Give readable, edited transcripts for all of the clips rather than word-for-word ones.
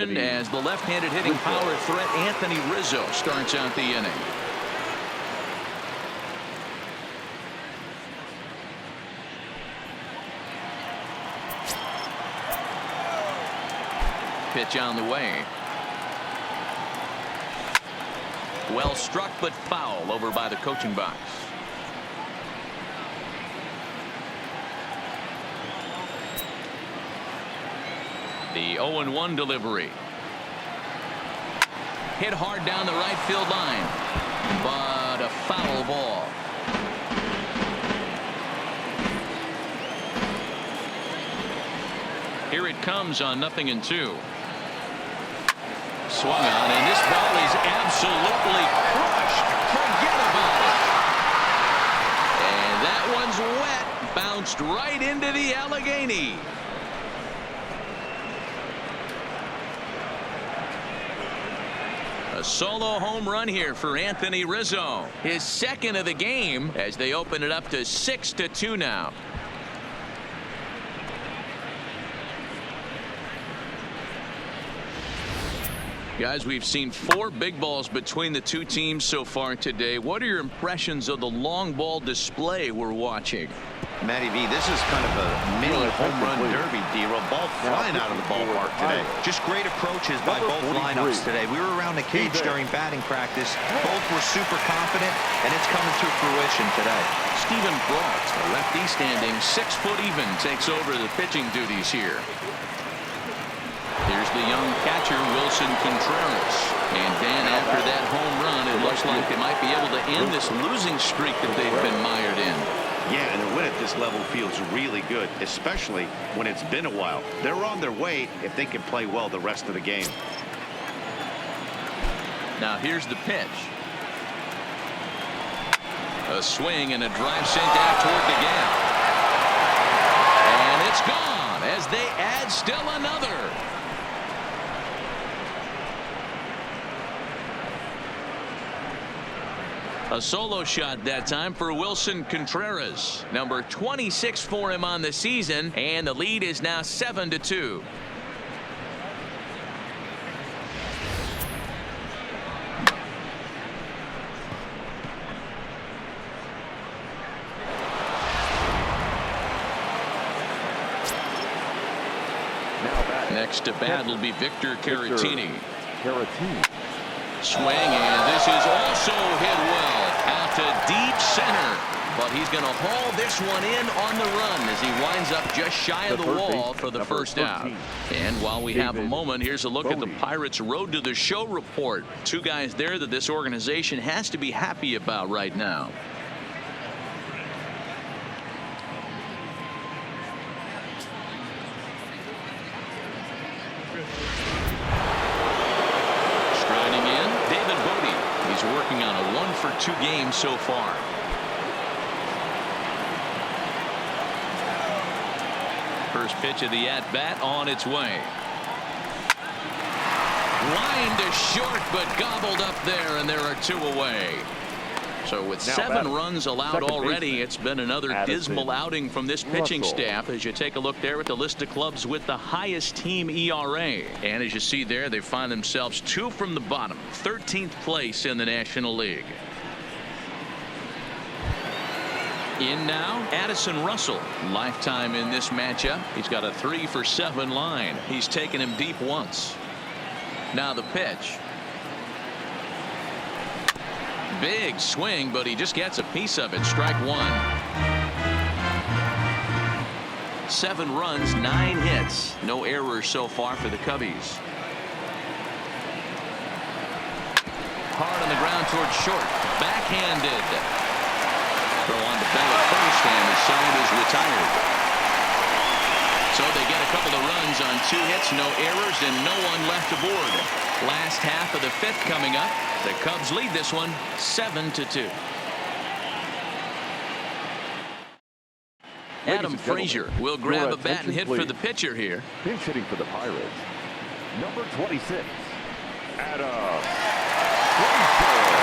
As the left-handed hitting power threat Anthony Rizzo starts out the inning. Pitch on the way. Well struck, but foul over by the coaching box. The 0-1 delivery. Hit hard down the right field line, but a foul ball. Here it comes on 0-2. Swung on, and this ball is absolutely crushed. Forget about it. And that one's wet. Bounced right into the Allegheny. A solo home run here for Anthony Rizzo. His second of the game as they open it up to 6-2 now. Guys, we've seen 4 big balls between the two teams so far today. What are your impressions of the long ball display we're watching? Matty V, this is kind of a mini home run derby, D-Roll. Ball flying out of the ballpark today. Just great approaches by both lineups today. We were around the cage during batting practice. Both were super confident, and it's coming to fruition today. Stephen Brault, a lefty standing 6 foot even, takes over the pitching duties here. Here's the young catcher, Wilson Contreras. And Dan, after that home run, it looks like they might be able to end this losing streak that they've been mired in. Yeah, and a win at this level feels really good, especially when it's been a while. They're on their way if they can play well the rest of the game. Now here's the pitch. A swing and a drive sent out toward the gap. And it's gone as they add still another. A solo shot that time for Wilson Contreras. Number 26 for him on the season, and the lead is now 7-2. Next to bat will be Victor Caratini. Swing, and this is also hit well out to deep center, but he's going to haul this one in on the run as he winds up just shy of the wall for the first out. And while we have a moment, here's a look at the Pirates' road to the show report. 2 guys there that this organization has to be happy about right now. Working on a 1-for-2 game so far. First pitch of the at-bat on its way. Line to short, but gobbled up there, and there are 2 away. So with 7 runs allowed already, it's been another dismal outing from this pitching staff as you take a look there at the list of clubs with the highest team ERA. And as you see there, they find themselves 2 from the bottom, 13th place in the National League. In now, Addison Russell. Lifetime in this matchup. He's got a 3-for-7 line. He's taken him deep once. Now the pitch. Big swing, but he just gets a piece of it. Strike 1. 7 runs, 9 hits. No errors so far for the Cubbies. Hard on the ground towards short. Backhanded. Throw on to Bell at first, and the side is retired. So they get a couple of runs on 2 hits, no errors, and no one left aboard. Last half of the 5th coming up. The Cubs lead this one 7-2. Adam Frazier will grab a bat and hit for the pitcher here. Pinch hitting for the Pirates, number 26, Adam Frazier.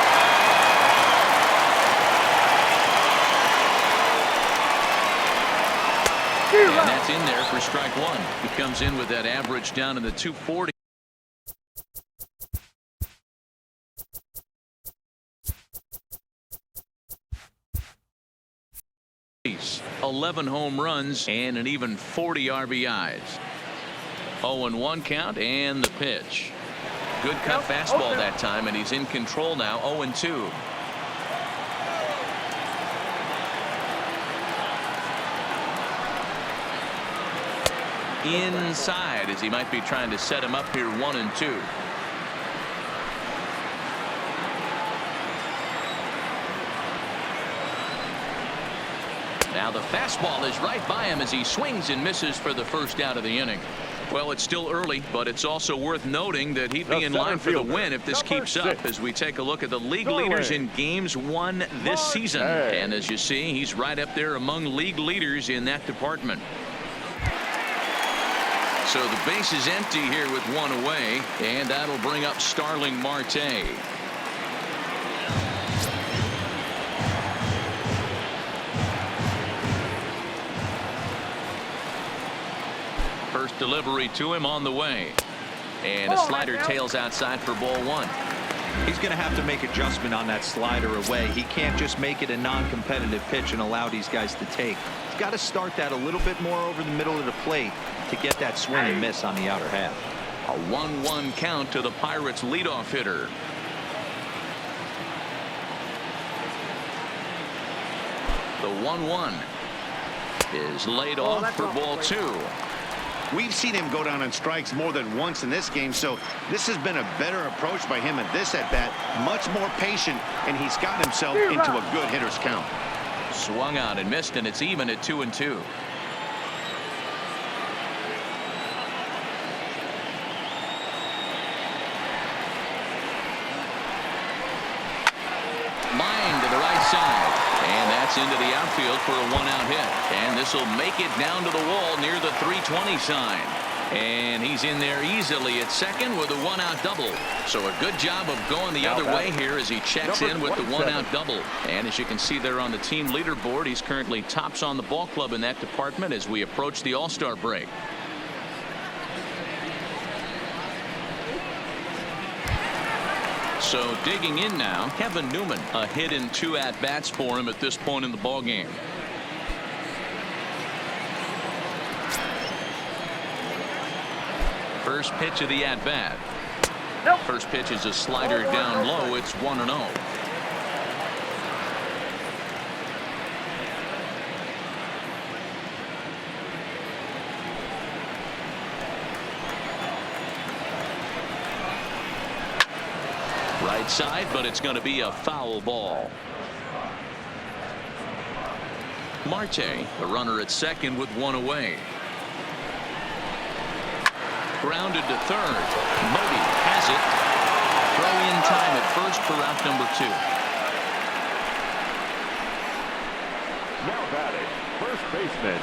And that's in there for strike 1. He comes in with that average down in the 240. 11 home runs and an even 40 RBIs. 0-1 count and the pitch. Good cut fastball that time, and he's in control now. 0-2. Inside, as he might be trying to set him up here. 1-2. Now the fastball is right by him as he swings and misses for the first out of the inning. Well, it's still early, but it's also worth noting that he'd be in line for the win if this keeps up, as we take a look at the league leaders in games won this season. And as you see, he's right up there among league leaders in that department. So the base is empty here with one away, and that'll bring up Starling Marte. First delivery to him on the way, and a slider tails outside for ball one. He's going to have to make adjustment on that slider away. He can't just make it a non-competitive pitch and allow these guys to take. He's got to start that a little bit more over the middle of the plate to get that swing and miss on the outer half. A 1-1 count to the Pirates leadoff hitter. The 1-1 is laid off for ball two. We've seen him go down on strikes more than once in this game, so this has been a better approach by him at this at-bat. Much more patient, and he's got himself into a good hitter's count. Swung out and missed, and it's even at 2-2. Line to the right side, and that's into the outfield for a one-out hit. And this will make it down to the wall near the 320 sign. And he's in there easily at second with a one-out double. So a good job of going the other way here as he checks in with the one-out double. And as you can see there on the team leaderboard, he's currently tops on the ball club in that department as we approach the All-Star break. So digging in now, Kevin Newman, a hit in 2 at-bats for him at this point in the ball game. First pitch of the at-bat. First pitch is a slider down low. It's 1-0. Right side, but it's going to be a foul ball. Marte, the runner at second with one away. Grounded to third. Moby has it. Throw in time at first for out number 2. Now batting, first baseman,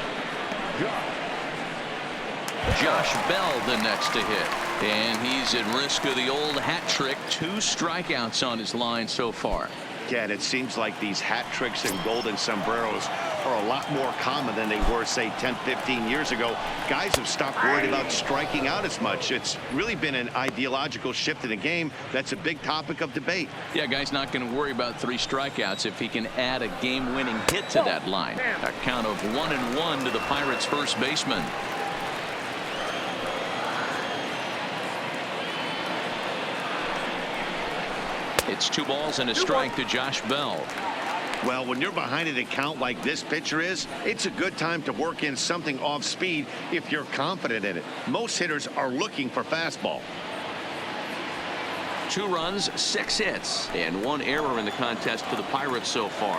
Josh Bell the next to hit. And he's at risk of the old hat trick. 2 strikeouts on his line so far. Yeah, and it seems like these hat tricks and golden sombreros are a lot more common than they were, say, 10, 15 years ago. Guys have stopped worrying about striking out as much. It's really been an ideological shift in the game. That's a big topic of debate. Yeah, guy's not going to worry about 3 strikeouts if he can add a game-winning hit to that line. A count of 1-1 to the Pirates' first baseman. It's 2 balls and a strike to Josh Bell. Well, when you're behind an account like this pitcher is, it's a good time to work in something off speed if you're confident in it. Most hitters are looking for fastball. 2 runs, 6 hits, and 1 error in the contest for the Pirates so far.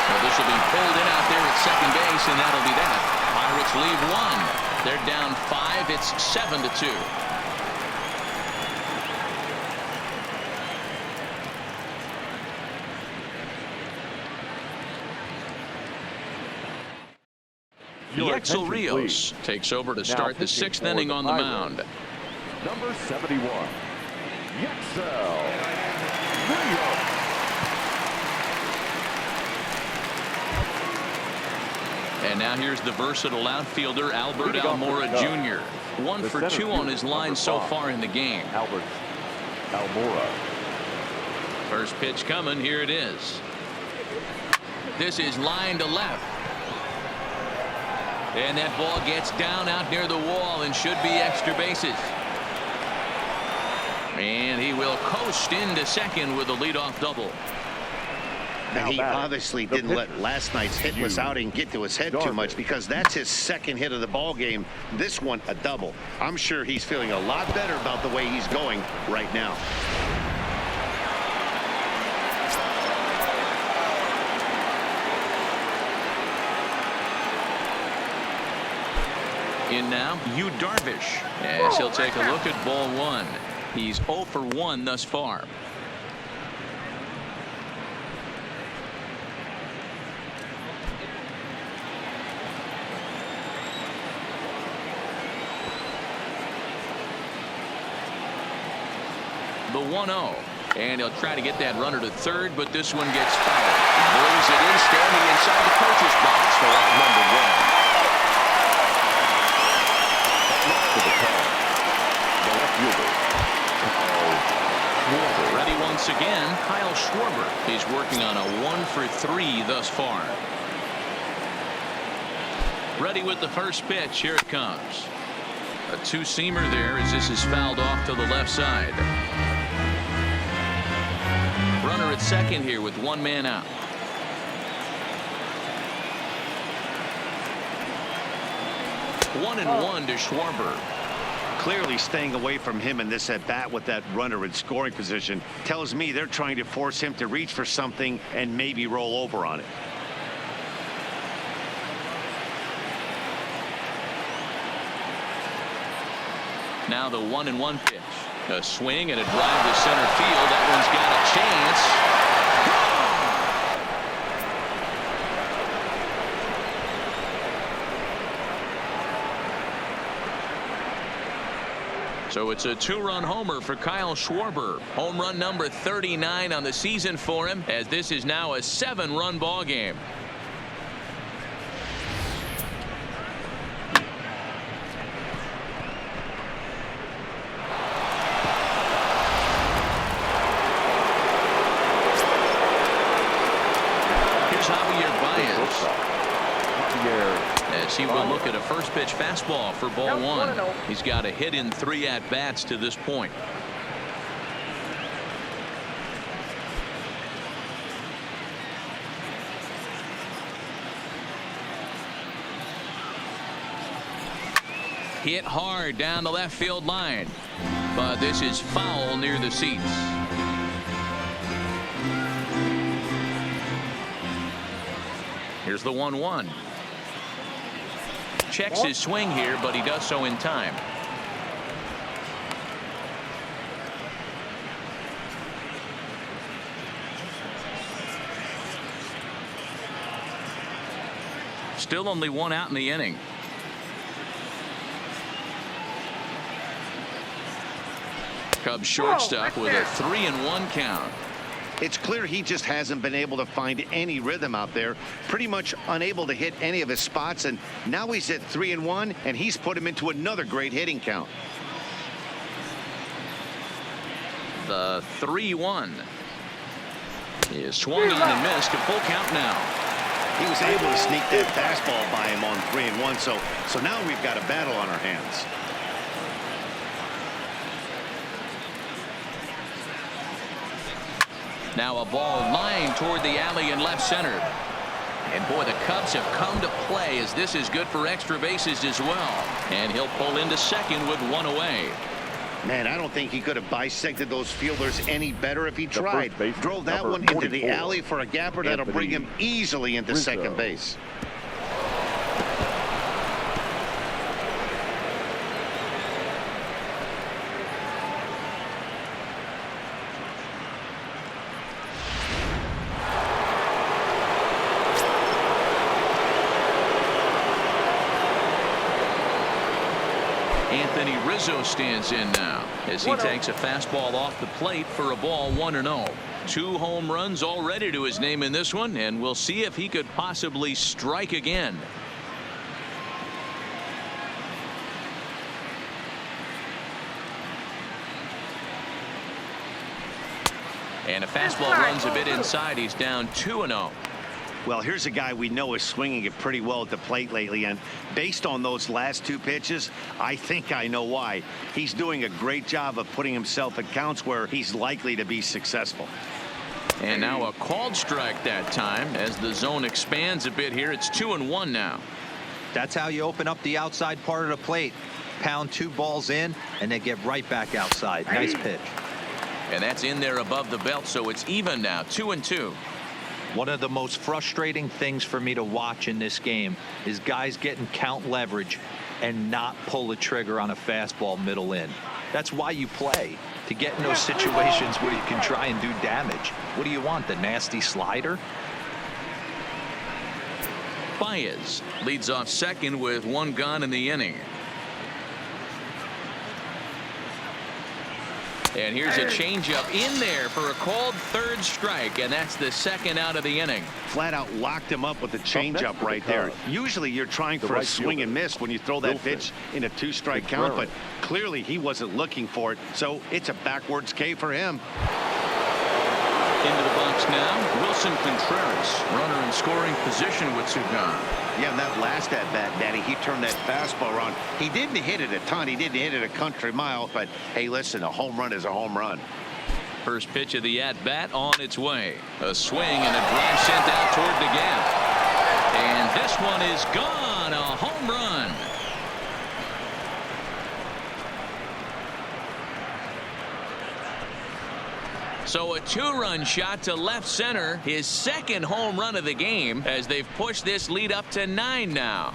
Well, this will be pulled in out there at second base, and that'll be that. Pirates leave 1. They're down 5. It's 7-2. Yexel Rios takes over to start the 6th inning on the mound. Number 71, Yexel Rios. And now here's the versatile outfielder Albert Almora Jr. 1 for 2 on his line so far in the game. Albert Almora. First pitch coming. Here it is. This is line to left. And that ball gets down out near the wall and should be extra bases. And he will coast into second with a leadoff double. And he obviously didn't let last night's hitless outing get to his head too much, because that's his second hit of the ball game. This one, a double. I'm sure he's feeling a lot better about the way he's going right now. In now, Yu Darvish, as he'll take a look at ball one. He's 0 for 1 thus far. The 1-0, and he'll try to get that runner to third, but this one gets fouled. He brings it in, standing inside the coach's box for out number 1. To the call. The left fielder, Schwarber. Ready once again, Kyle Schwarber. He's working on a 1 for 3 thus far. Ready with the first pitch. Here it comes. A two-seamer there as this is fouled off to the left side. Runner at second here with one man out. One and one to Schwarber. Clearly staying away from him in this at-bat with that runner in scoring position tells me they're trying to force him to reach for something and maybe roll over on it. Now the 1-1 pitch. A swing and a drive to center field. That one's got a chance. So it's a two-run homer for Kyle Schwarber. Home run number 39 on the season for him, as this is now a 7-run ball game. As he will look at a first pitch fastball for ball one. He's got a hit in 3 at-bats to this point. Hit hard down the left field line, but this is foul near the seats. Here's the 1-1. Checks his swing here, but he does so in time. Still only one out in the inning. Cubs shortstop with a 3-1 count. It's clear he just hasn't been able to find any rhythm out there. Pretty much unable to hit any of his spots, and now he's at 3-1, and he's put him into another great hitting count. The 3-1 is swung on and missed. A full count now. He was able to sneak that fastball by him on 3-1, so now we've got a battle on our hands. Now a ball lined toward the alley in left center. And boy, the Cubs have come to play, as this is good for extra bases as well. And he'll pull into second with one away. Man, I don't think he could have bisected those fielders any better if he tried. Drove that one into the alley for a gapper that'll bring him easily into second base. Anthony Rizzo stands in now as he takes a fastball off the plate for a ball 1-0. 2 home runs already to his name in this one, and we'll see if he could possibly strike again. And a fastball runs a bit inside. He's down 2-0. Well, here's a guy we know is swinging it pretty well at the plate lately, and based on those last 2 pitches, I think I know why. He's doing a great job of putting himself at counts where he's likely to be successful. And now a called strike that time as the zone expands a bit here. It's 2-1 now. That's how you open up the outside part of the plate. Pound 2 balls in and then get right back outside. Nice pitch. And that's in there above the belt, so it's even now, 2-2. One of the most frustrating things for me to watch in this game is guys getting count leverage and not pull the trigger on a fastball middle in. That's why you play, to get in those situations where you can try and do damage. What do you want, the nasty slider? Baez leads off second with 1 gone in the inning. And here's a changeup in there for a called 3rd strike, and that's the 2nd out of the inning. Flat out locked him up with the changeup right there. Usually you're trying for a swing and miss when you throw that pitch in a 2-strike count, but clearly he wasn't looking for it, so it's a backwards K for him. Into the box now, Wilson Contreras, runner in scoring position with 2 gone. Yeah, and that last at bat, Danny, he turned that fastball around. He didn't hit it a ton. He didn't hit it a country mile, but hey, listen, a home run is a home run. First pitch of the at bat on its way. A swing and a drive sent out toward the gap. And this one is gone. A home run. So a 2-run shot to left center, his 2nd home run of the game, as they've pushed this lead up to 9 now.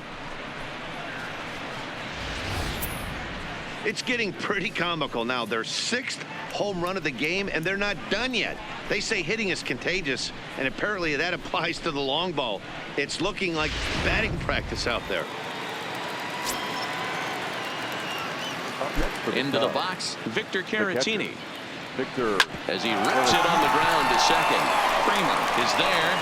It's getting pretty comical now. Their 6th home run of the game, and they're not done yet. They say hitting is contagious, and apparently that applies to the long ball. It's looking like batting practice out there. Into the box, Victor Caratini. Victor, as he rips it on the ground to second. Kramer is there.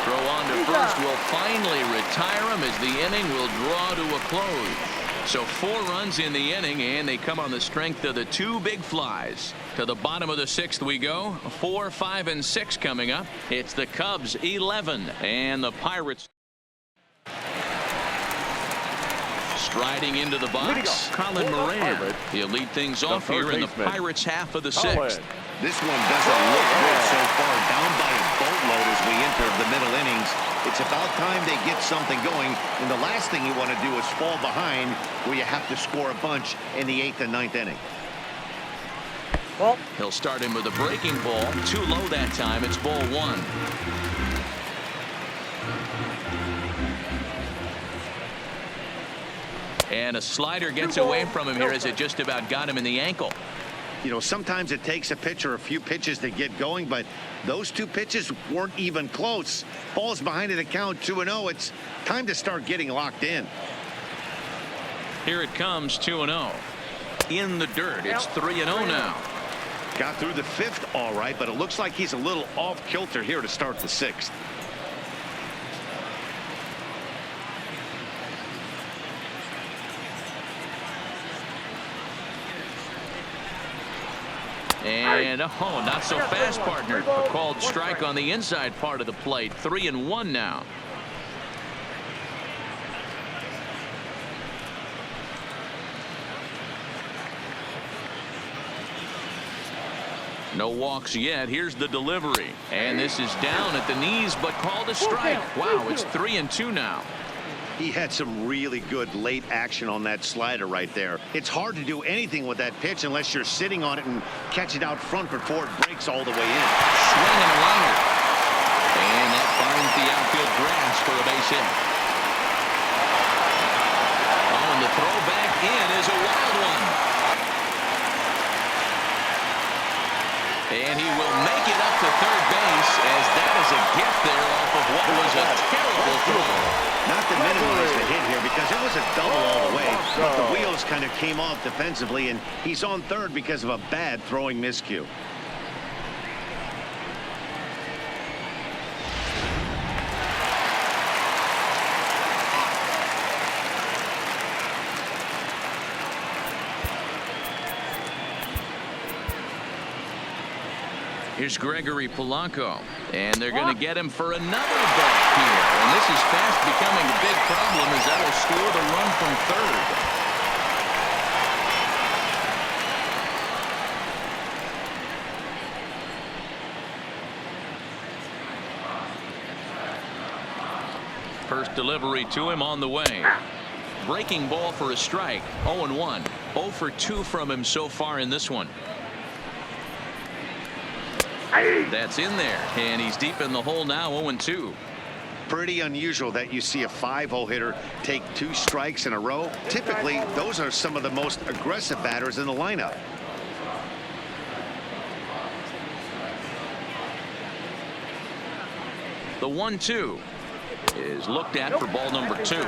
Throw on to first will finally retire him as the inning will draw to a close. So 4 runs in the inning, and they come on the strength of the 2 big flies. To the bottom of the 6th we go. 4, 5, and 6 coming up. It's the Cubs 11 and the Pirates. Striding into the box, Colin Moran. He'll lead things off here in the Pirates' half of the 6th. This one doesn't look good so far. Down by a boatload as we enter the middle innings. It's about time they get something going, and the last thing you want to do is fall behind where you have to score a bunch in the 8th and 9th inning. He'll start him with a breaking ball. Too low that time. It's ball 1. And a slider gets away from him here as it just about got him in the ankle. You know, sometimes it takes a pitcher a few pitches to get going, but those 2 pitches weren't even close. Ball's behind an account 2-0. It's time to start getting locked in. Here it comes, 2-0. In the dirt. It's 3-0 now. Got through the 5th all right, but it looks like he's a little off kilter here to start the 6th. And oh, not so fast, partner. A called strike on the inside part of the plate. 3-1 now. No walks yet. Here's the delivery. And this is down at the knees, but called a strike. Wow, it's 3-2 now. He had some really good late action on that slider right there. It's hard to do anything with that pitch unless you're sitting on it and catch it out front before it breaks all the way in. Swing and a liner. And that finds the outfield grass for a base hit. Oh, and the throw back in is a wild one. And he will make it up to third base as that is a gift there off of what was a terrible throw. Not to minimize the hit here because it was a double all the way, but the wheels kind of came off defensively, and he's on third because of a bad throwing miscue. Here's Gregory Polanco, and they're going to get him for another balk here. And this is fast becoming a big problem as that'll score the run from third. First delivery to him on the way. Breaking ball for a strike. 0-1. 0 for 2 from him so far in this one. That's in there, and he's deep in the hole now. 0-2. Pretty unusual that you see a 5-hole hitter take 2 strikes in a row. Typically, those are some of the most aggressive batters in the lineup. The 1-2 is looked at for ball number 2.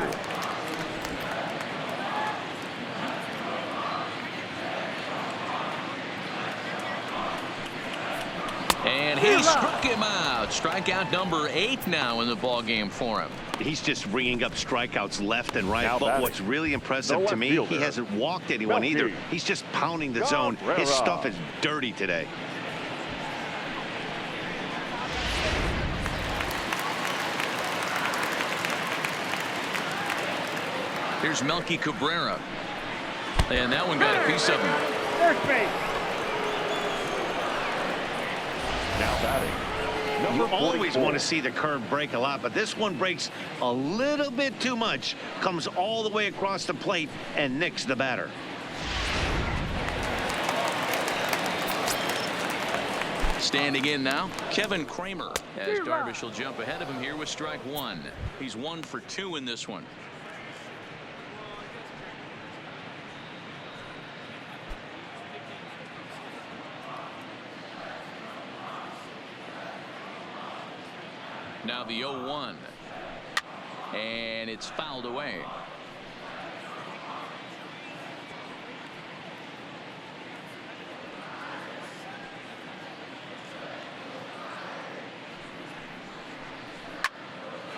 And he struck him out. Strikeout number 8 now in the ball game for him. He's just ringing up strikeouts left and right. But what's really impressive to me, he hasn't walked anyone either. He's just pounding the zone. His stuff is dirty today. Here's Melky Cabrera. And that one got a piece of him. First base. Now batting. You always want to see the curve break a lot, but this one breaks a little bit too much. Comes all the way across the plate and nicks the batter. Standing in now, Kevin Kramer, as Darvish will jump ahead of him here with strike 1. He's 1 for 2 in this one. Now the 0-1, and it's fouled away.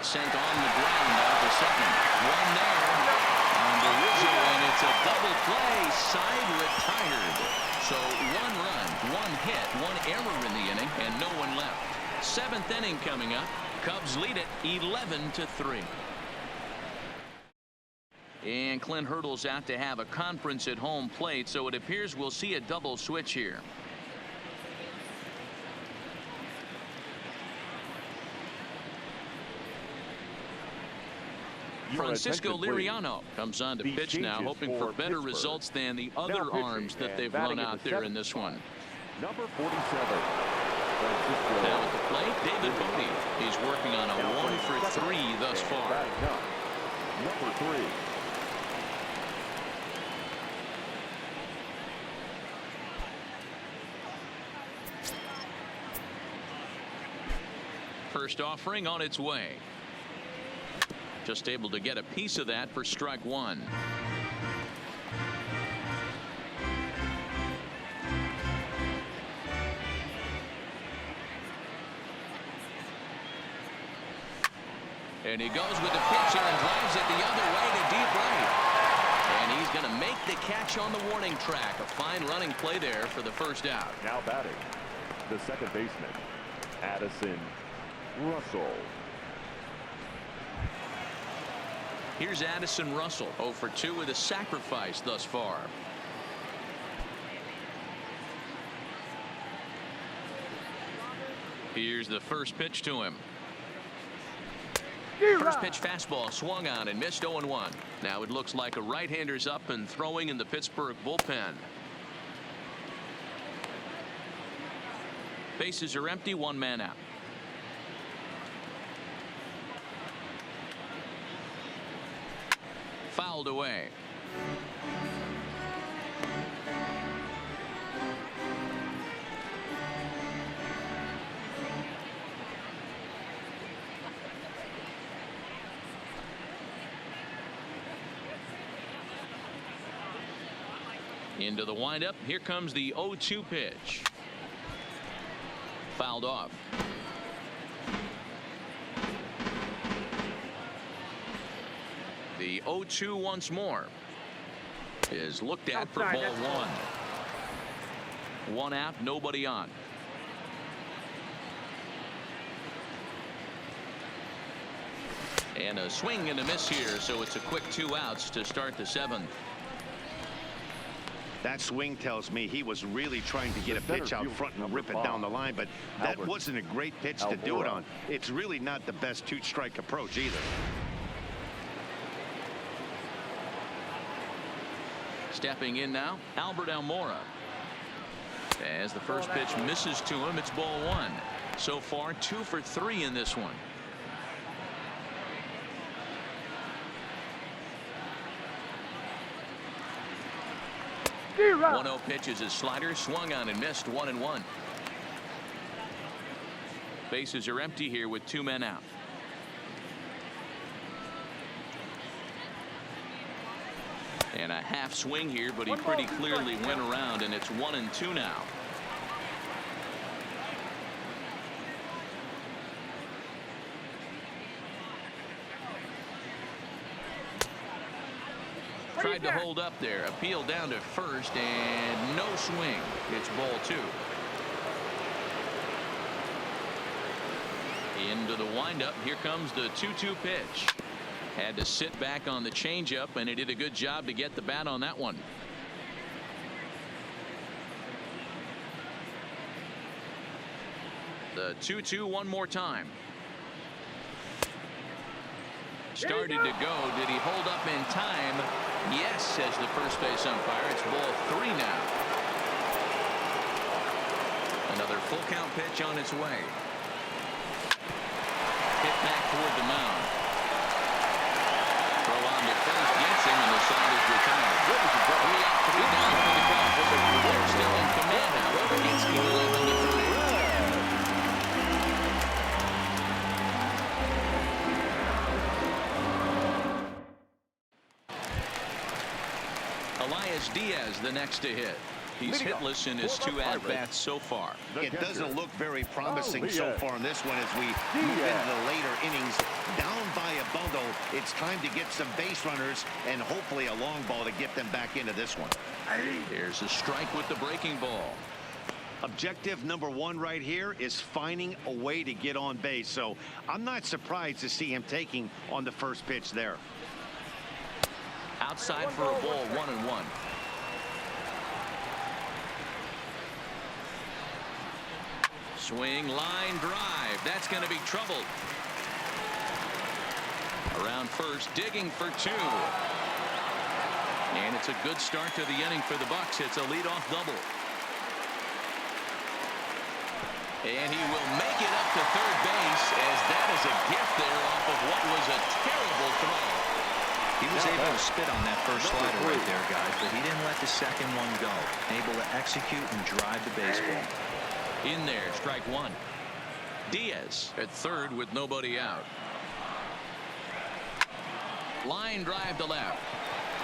Sent on the ground out to second. One there on the Rizzo, and it's a double play. Side retired. So 1 run, 1 hit, 1 error in the inning, and no one left. 7th inning coming up. Cubs lead it 11-3. And Clint Hurdle's out to have a conference at home plate, so it appears we'll see a double switch here. Francisco Liriano comes on to pitch now, hoping for better results than the other arms that they've run out there in this one. Number 47. Now at the plate, David Bodie. He's working on a 1 for 3 thus far. Number 3. First offering on its way. Just able to get a piece of that for strike 1. And he goes with the pitcher and drives it the other way to deep right. And he's going to make the catch on the warning track. A fine running play there for the first out. Now batting, the second baseman, Addison Russell. Here's Addison Russell, 0 for 2 with a sacrifice thus far. Here's the first pitch to him. First pitch fastball swung on and missed. 0-1. Now it looks like a right-hander's up and throwing in the Pittsburgh bullpen. Bases are empty, 1 man out. Fouled away. Into the windup. Here comes the 0-2 pitch. Fouled off. The 0-2 once more is looked at for ball 1. 1 out, nobody on. And a swing and a miss here, so it's a quick 2 outs to start the 7th. That swing tells me he was really trying to get a pitch out front and rip it down the line, but that wasn't a great pitch to do it on. It's really not the best 2-strike approach either. Stepping in now, Albert Almora. As the first pitch misses to him, it's ball 1. So far, 2 for 3 in this one. Zero. 1-0 pitch is his slider, swung on and missed. 1-1. Bases are empty here with 2 men out. And a half swing here, but he pretty clearly went around, and it's 1-2 now. Tried to hold up there, appeal down to first, and no swing. It's ball 2. Into the windup. Here comes the 2-2 pitch. Had to sit back on the changeup, and he did a good job to get the bat on that one. The 2-2 one more time. Started to go. Did he hold up in time? Yes, says the first base umpire. It's ball 3 now. Another full count pitch on its way. Hit back toward the mound. Throw on to first, gets him, and the side is retired. 3 out, 3 down for the Cubs. They're still in command, however. It's 11-3. Diaz the next to hit. He's hitless in his 2 at-bats so far. It doesn't look very promising so far in this one as we move into the later innings. Down by a bundle, it's time to get some base runners and hopefully a long ball to get them back into this one. Here's a strike with the breaking ball. Objective number 1 right here is finding a way to get on base. So I'm not surprised to see him taking on the first pitch there. Outside for a ball, 1-1. Swing, line drive. That's going to be trouble. Around first, digging for 2. And it's a good start to the inning for the Bucks. It's a leadoff double. And he will make it up to third base, as that is a gift there off of what was a terrible throw. He was able to spit on that first slider right there, guys, but he didn't let the second one go. Able to execute and drive the baseball. In there, strike 1. Diaz at third with nobody out. Line drive to left.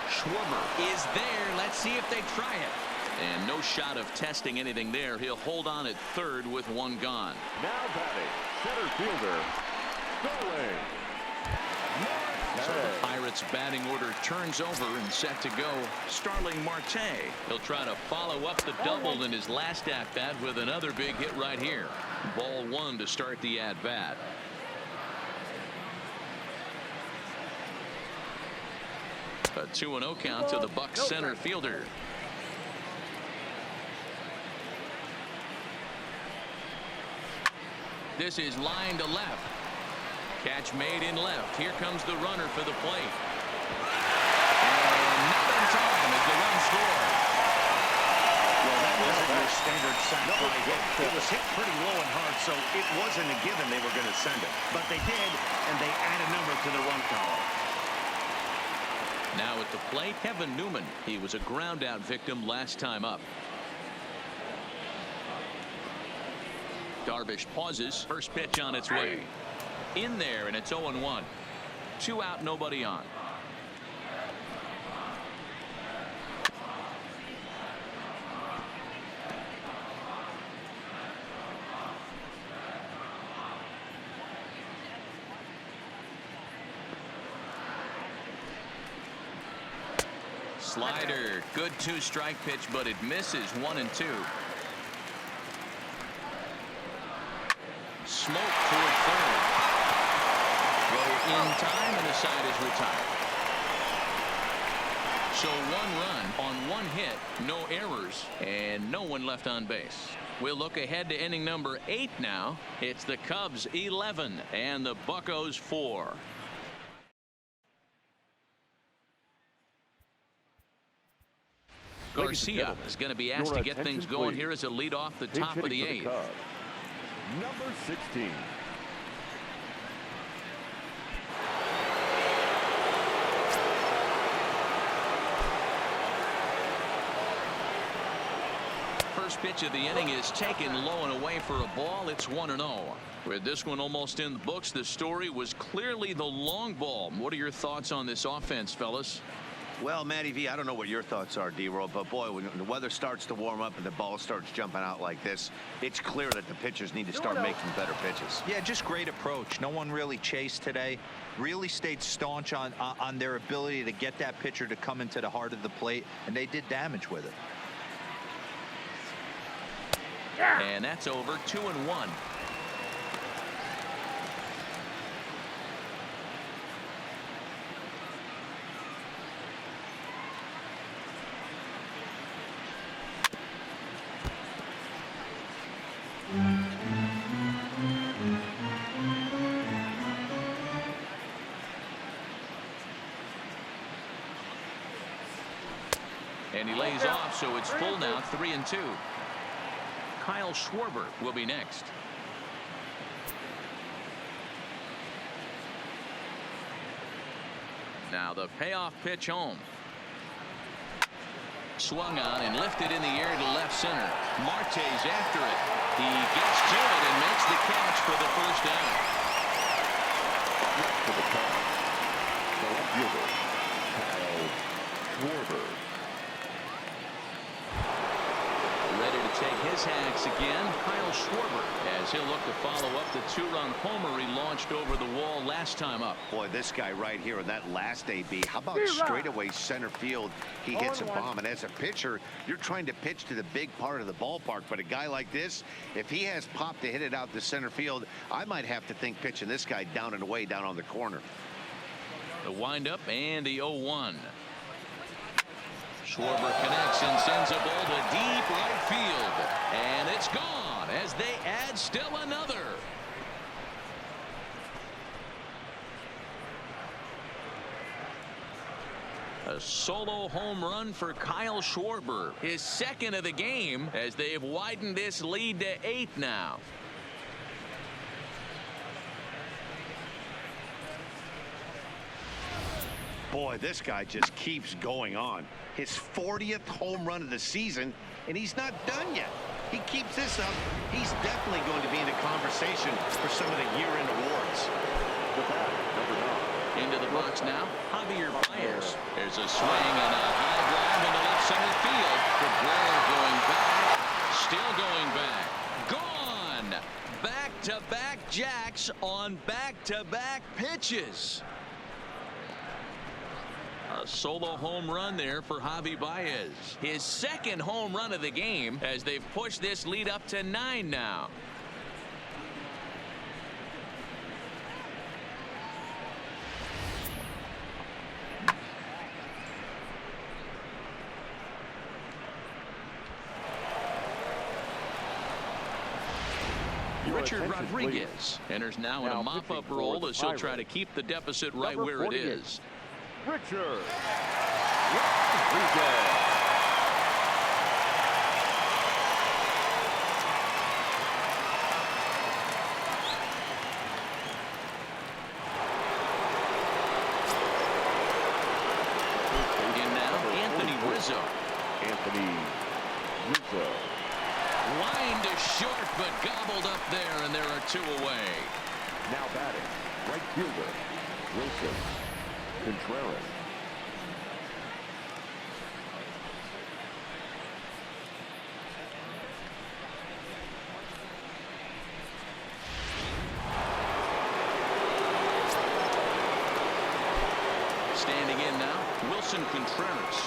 Schwarber is there. Let's see if they try it. And no shot of testing anything there. He'll hold on at third with 1 gone. Now batting, center fielder, Sterling. So the Pirates batting order turns over and set to go. Starling Marte. He'll try to follow up the double in his last at-bat with another big hit right here. Ball 1 to start the at-bat. A 2-0 count to the Bucks center fielder. This is line to left. Catch made in left. Here comes the runner for the plate. And not in time as the run scores. Well, that wasn't your standard sac fly hit. It was hit pretty low and hard, so it wasn't a given they were going to send it. But they did, and they add a number to the run column. Now at the plate, Kevin Newman. He was a ground-out victim last time up. Darvish pauses. First pitch on its way. In there, and it's 0-1. 2 out, nobody on. Slider, good 2-strike pitch, but it misses. 1-2. Smoke toward third. Well, in time, and the side is retired. So 1 run on 1 hit, no errors, and no one left on base. We'll look ahead to inning number 8 now. It's the Cubs 11 and the Buccos 4. Garcia is going to be asked to get things going here as a lead off the top of the 8th. Number 16. First pitch of the inning is taken low and away for a ball. It's 1-0. With this one almost in the books, the story was clearly the long ball. What are your thoughts on this offense, fellas? Well, Matty V, I don't know what your thoughts are, D-Roll, but boy, when the weather starts to warm up and the ball starts jumping out like this, it's clear that the pitchers need to start making better pitches. Yeah, just great approach. No one really chased today. Really stayed staunch on their ability to get that pitcher to come into the heart of the plate, and they did damage with it. And that's over. 2-1. And he lays off, so it's full now, 3-2. Kyle Schwarber will be next. Now the payoff pitch home. Swung on and lifted in the air to left center. Marte's after it. He gets to it and makes the catch for the first down. To the Cubs, the left fielder, Kyle Schwarber. Ready to take his hacks again, Kyle Schwarber, as he'll look to follow up the 2-run homer he launched over the wall last time up. Boy, this guy right here in that last AB, how about straightaway center field? He hits a bomb, and as a pitcher, you're trying to pitch to the big part of the ballpark, but a guy like this, if he has pop to hit it out to center field, I might have to think pitching this guy down and away down on the corner. The windup and the 0-1. Schwarber connects and sends a ball to deep right field. And it's gone as they add still another. A solo home run for Kyle Schwarber. His second of the game as they've widened this lead to 8 now. Boy, this guy just keeps going on. His 40th home run of the season, and he's not done yet. He keeps this up, he's definitely going to be in the conversation for some of the year-end awards. Into the box now, Javier Baez. There's a swing and a high drive into left center field. The Blair going back. Still going back. Gone. Back-to-back jacks on back-to-back pitches. A solo home run there for Javi Baez. His second home run of the game as they've pushed this lead up to 9 now. Richard Rodriguez enters now in a mop-up role as he'll try to keep the deficit right where it is. Richard Rodriguez. In now, Anthony Rizzo. Line to short, but gobbled up there, and there are 2 away. Now batting, right fielder, Wilson Contreras. Standing in now, Wilson Contreras.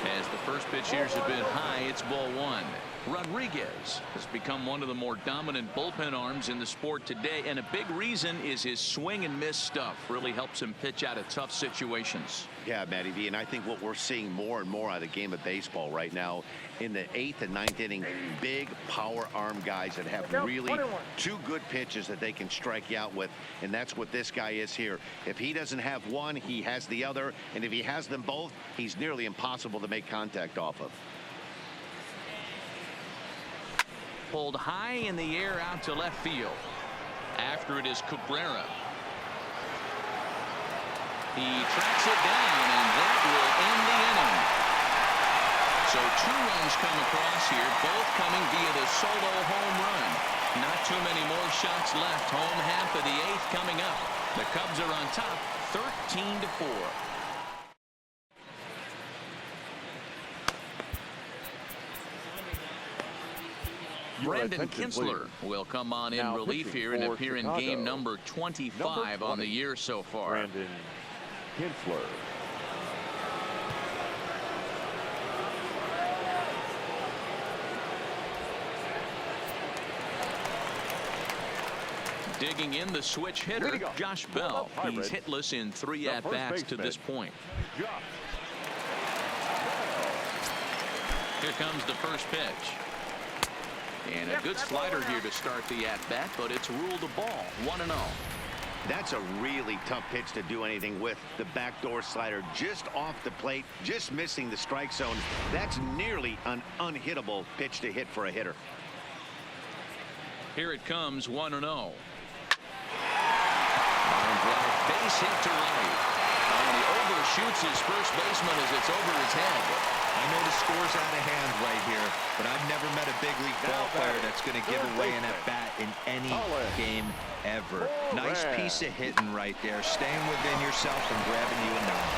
As the first pitch here has been high, it's ball one. Rodriguez has become one of the more dominant bullpen arms in the sport today, and a big reason is his swing and miss stuff. Really helps him pitch out of tough situations. Yeah, Matty V, and I think what we're seeing more and more out of the game of baseball right now in the 8th and 9th inning, big power arm guys that have really two good pitches that they can strike you out with, and that's what this guy is here. If he doesn't have one, he has the other, and if he has them both, he's nearly impossible to make contact off of. Pulled high in the air out to left field. After it is Cabrera. He tracks it down, and that will end the inning. So 2 runs come across here, both coming via the solo home run. Not too many more shots left. Home half of the 8th coming up. The Cubs are on top, 13-4. Brandon Kinsler will come on in relief here and appear in game number 25 on the year so far. Brandon Kinsler. Digging in the switch hitter, Josh Bell. He's hitless in 3 at-bats to this point. Here comes the first pitch. And a good slider here to start the at-bat, but it's ruled a ball, 1-0. That's a really tough pitch to do anything with. The backdoor slider just off the plate, just missing the strike zone. That's nearly an unhittable pitch to hit for a hitter. Here it comes, 1-0. Base hit to right. And he overshoots his first baseman as it's over his head. I know the score's out of hand right here, but I've never met a big league ball player that's going to give away an at-bat in any game ever. Nice piece of hitting right there, staying within yourself and grabbing you a nod.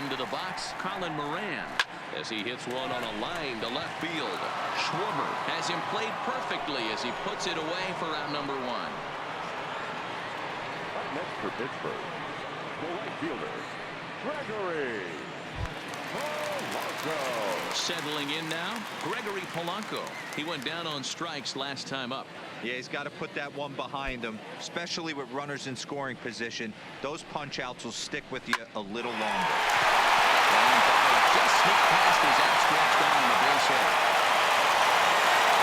Into the box, Colin Moran, as he hits one on a line to left field. Schwarber has him played perfectly as he puts it away for out number 1. Next for Pittsburgh, the right fielder, Gregory Polanco. Settling in now, Gregory Polanco. He went down on strikes last time up. Yeah, he's got to put that one behind him, especially with runners in scoring position. Those punch outs will stick with you a little longer. Just sneaked past his outstretched arm on the base hit.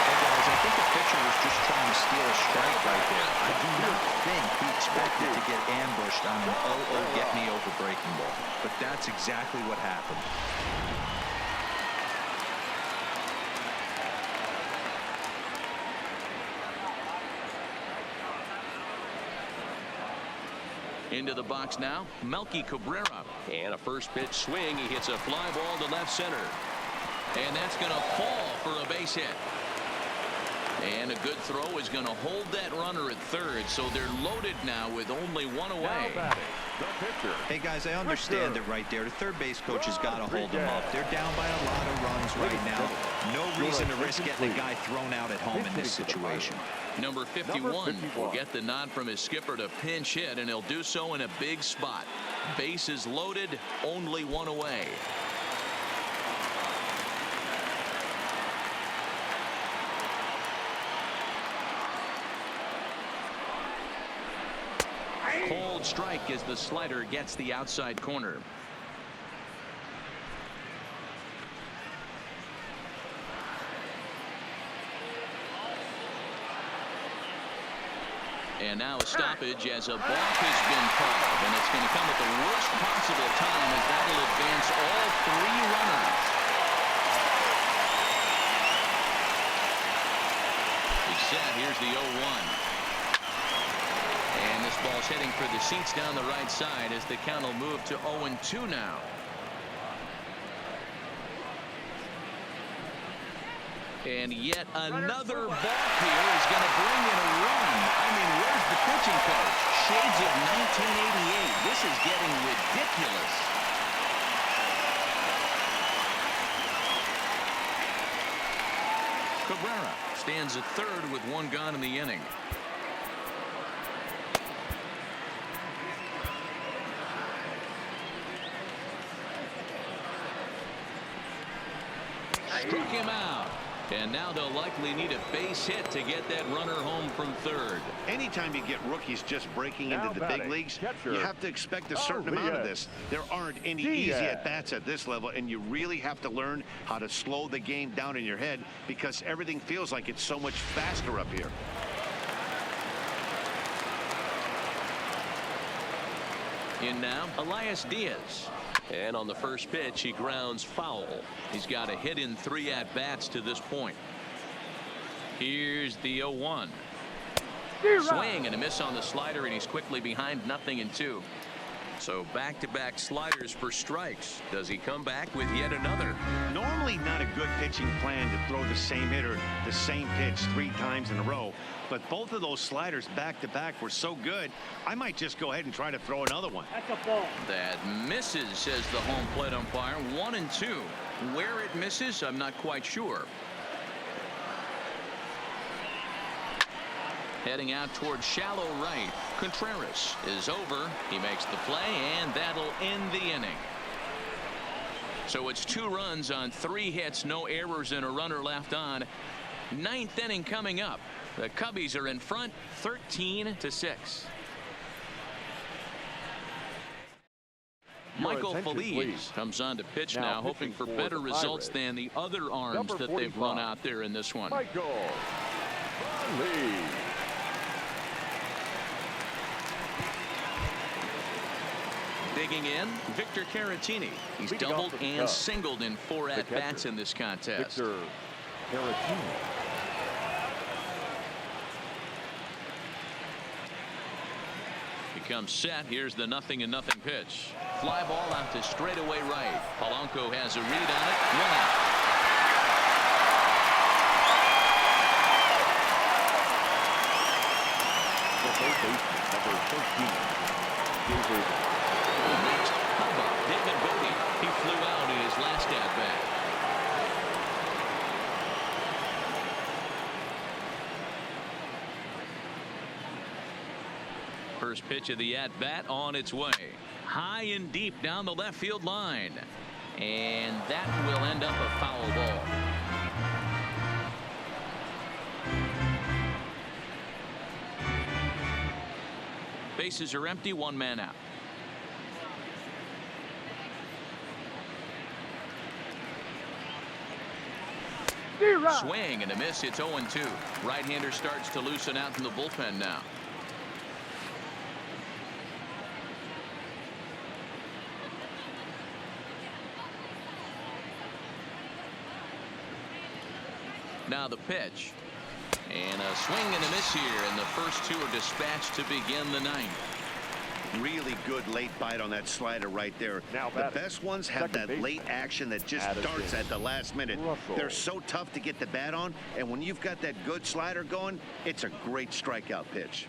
Hey guys, I think the pitcher was just trying to steal a strike right there. I do not think he expected to get ambushed on an get me over breaking ball, but that's exactly what happened. Into the box now, Melky Cabrera. And a first pitch swing. He hits a fly ball to left center. And that's going to fall for a base hit. And a good throw is going to hold that runner at third. So they're loaded now with only 1 away. Hey guys, I understand it right there. The third base coach has got to hold them up. They're down by a lot of runs right now. No reason to risk getting a guy thrown out at home in this situation. Number 51 will get the nod from his skipper to pinch hit, and he'll do so in a big spot. Bases loaded, only 1 away. Cold strike as the slider gets the outside corner. And now a stoppage as a balk has been called, and it's going to come at the worst possible time as that'll advance all 3 runners. He's set. Here's the 0-1. And this ball's heading for the seats down the right side as the count will move to 0-2 now. And yet another balk here is going to bring in a run. I mean, where's the pitching coach? Shades of 1988. This is getting ridiculous. Cabrera stands at third with 1 gone in the inning. Struck him out. And now they'll likely need a base hit to get that runner home from third. Anytime you get rookies just breaking into the big leagues, you have to expect a certain amount of this. There aren't any easy at-bats at this level, and you really have to learn how to slow the game down in your head because everything feels like it's so much faster up here. In now, Elias Diaz. And on the first pitch, he grounds foul. He's got a hit in 3 at-bats to this point. Here's the 0-1. Swing and a miss on the slider, and he's quickly behind 0-2. So back-to-back sliders for strikes. Does he come back with yet another? Normally not a good pitching plan to throw the same hitter the same pitch 3 times in a row. But both of those sliders back-to-back were so good, I might just go ahead and try to throw another one. That's a ball. That misses, says the home plate umpire. 1-2. Where it misses, I'm not quite sure. Heading out towards shallow right. Contreras is over. He makes the play, and that'll end the inning. So it's 2 runs on 3 hits, no errors, and a runner left on. 9th inning coming up. The Cubbies are in front, 13-6. Michael Feliz comes on to pitch now, hoping for better results than the other arms that they've run out there in this one. Michael Feliz. Digging in, Victor Caratini. He's doubled and singled in 4 at-bats in this contest. Victor Caratini. Comes set. Here's the 0-0 pitch. Fly ball out to straightaway right. Polanco has a read on it. 1 out. The third baseman, number 13. Next, how about David Bodie? He flew out in his last at-bat. First pitch of the at-bat on its way. High and deep down the left field line. And that will end up a foul ball. Bases are empty, 1 man out. Swing and a miss. It's 0-2. Right-hander starts to loosen out in the bullpen now. Now the pitch. And a swing and a miss here, and the first 2 are dispatched to begin the 9th. Really good late bite on that slider right there. The best ones have that late action that just starts at the last minute. They're so tough to get the bat on, and when you've got that good slider going, it's a great strikeout pitch.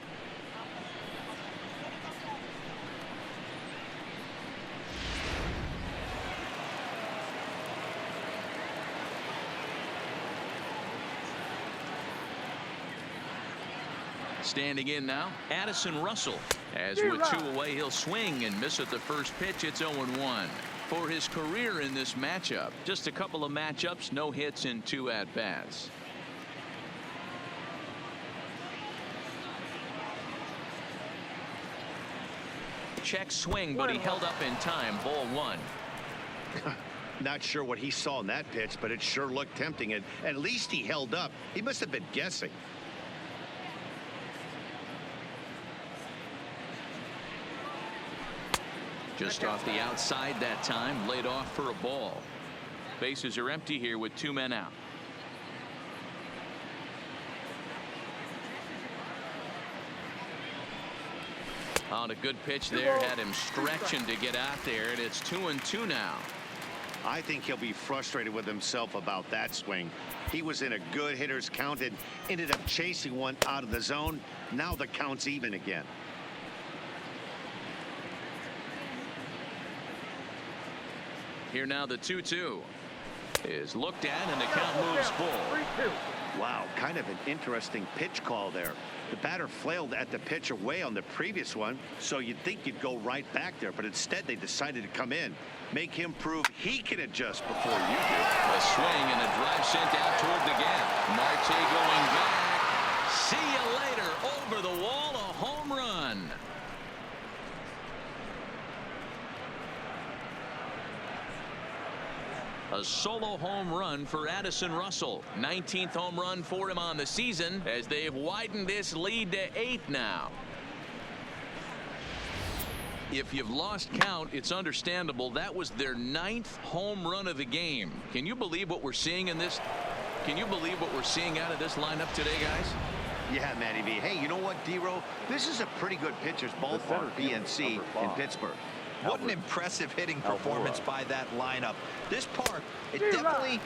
Standing in now, Addison Russell. As with 2 away, he'll swing and miss at the first pitch. It's 0-1. For his career in this matchup, just a couple of matchups, no hits in 2 at-bats. Check swing, but he held up in time. Ball 1. Not sure what he saw in that pitch, but it sure looked tempting. And at least he held up. He must have been guessing. Just off the outside that time, laid off for a ball. Bases are empty here with 2 men out. On a good pitch there, had him stretching to get out there, and it's 2-2 now. I think he'll be frustrated with himself about that swing. He was in a good hitter's count and ended up chasing one out of the zone. Now the count's even again. Here now the 2-2 is looked at, and the count moves full. Wow, kind of an interesting pitch call there. The batter flailed at the pitch away on the previous one, so you'd think you'd go right back there, but instead they decided to come in. Make him prove he can adjust before you do. A swing and a drive sent out toward the gap. Marte going back. See you later. Over the wall, a home run. A solo home run for Addison Russell. 19th home run for him on the season as they've widened this lead to 8 now. If you've lost count, it's understandable. That was their 9th home run of the game. Can you believe what we're seeing in this? Can you believe what we're seeing out of this lineup today, guys? Yeah, Matty V. Hey, you know what, D-Row? This is a pretty good pitcher's ballpark, PNC, in Pittsburgh. What an impressive hitting performance by that lineup. This park, it definitely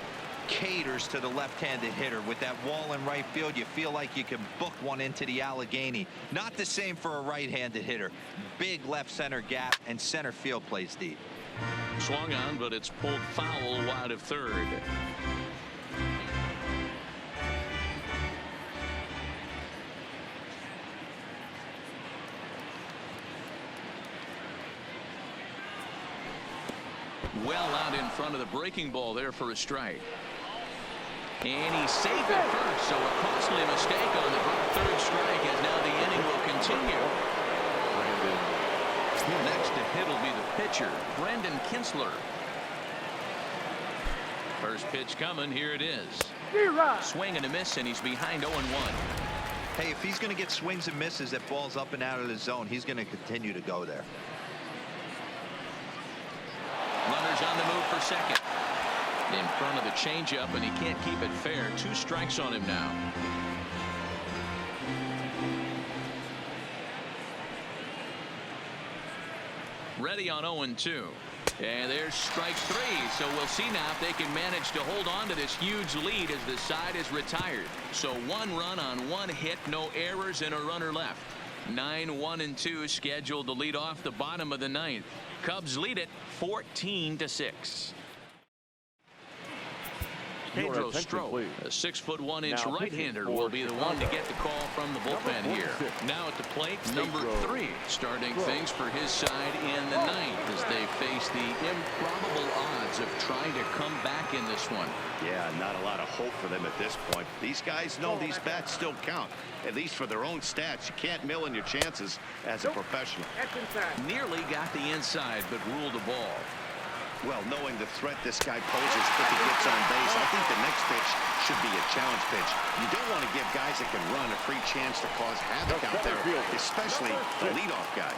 caters to the left-handed hitter. With that wall in right field, you feel like you can book one into the Allegheny. Not the same for a right-handed hitter. Big left center gap, and center field plays deep. Swung on, but it's pulled foul wide of third. Well out in front of the breaking ball there for a strike. And he's safe at first, so a costly mistake on the third strike as now the inning will continue. Next to hit will be the pitcher, Brendan Kinsler. First pitch coming, here it is. Swing and a miss, and he's behind 0-1. Hey, if he's going to get swings and misses at balls up and out of the zone, he's going to continue to go there. Runners on the move for second. In front of the changeup, and he can't keep it fair. 2 strikes on him now. Ready on 0-2. And there's strike 3. So we'll see now if they can manage to hold on to this huge lead as the side is retired. So 1 run on 1 hit, no errors, and a runner left. 9-1-2 scheduled to lead off the bottom of the 9th. Cubs lead it 14-6. Pedro Strop, a 6'1" right-hander, will be the one to get the call from the bullpen here. Now at the plate, number 3, starting things for his side in the 9th as they face the improbable odds of trying to come back in this one. Yeah, not a lot of hope for them at this point. These guys know these bats still count, at least for their own stats. You can't mill in your chances as a professional. Nearly got the inside, but ruled the ball. Well, knowing the threat this guy poses if he gets on base, I think the next pitch should be a challenge pitch. You don't want to give guys that can run a free chance to cause havoc out there, especially the leadoff guy.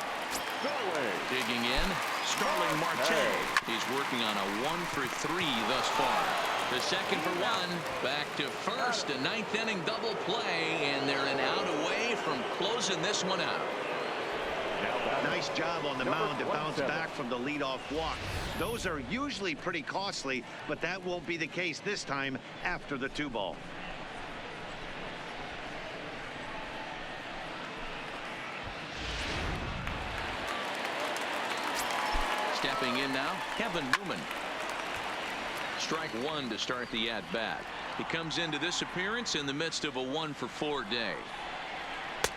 Digging in, Starling Marte. He's working on a 1-for-3 thus far. The second for 1, back to first, a 9th inning double play, and they're an out away from closing this one out. Nice job on the mound to bounce back from the leadoff walk. Those are usually pretty costly, but that won't be the case this time after the 2-ball. Stepping in now, Kevin Newman. Strike 1 to start the at-bat. He comes into this appearance in the midst of a 1-for-4 day.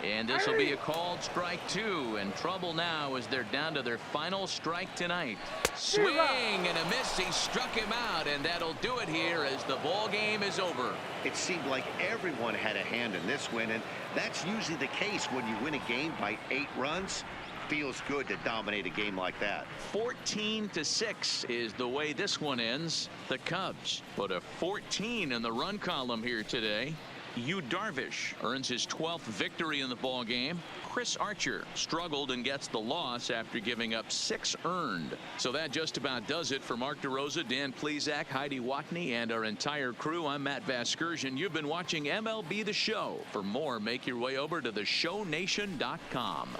And this will be a called strike 2, and trouble now as they're down to their final strike tonight. Swing and a miss. He struck him out, and that'll do it here as the ball game is over. It seemed like everyone had a hand in this win, and that's usually the case when you win a game by 8 runs. Feels good to dominate a game like that. 14-6 is the way this one ends. The Cubs put a 14 in the run column here today. Yu Darvish earns his 12th victory in the ball game. Chris Archer struggled and gets the loss after giving up 6 earned. So that just about does it for Mark DeRosa, Dan Plesac, Heidi Watney, and our entire crew. I'm Matt Vasgersian. You've been watching MLB The Show. For more, make your way over to theshownation.com.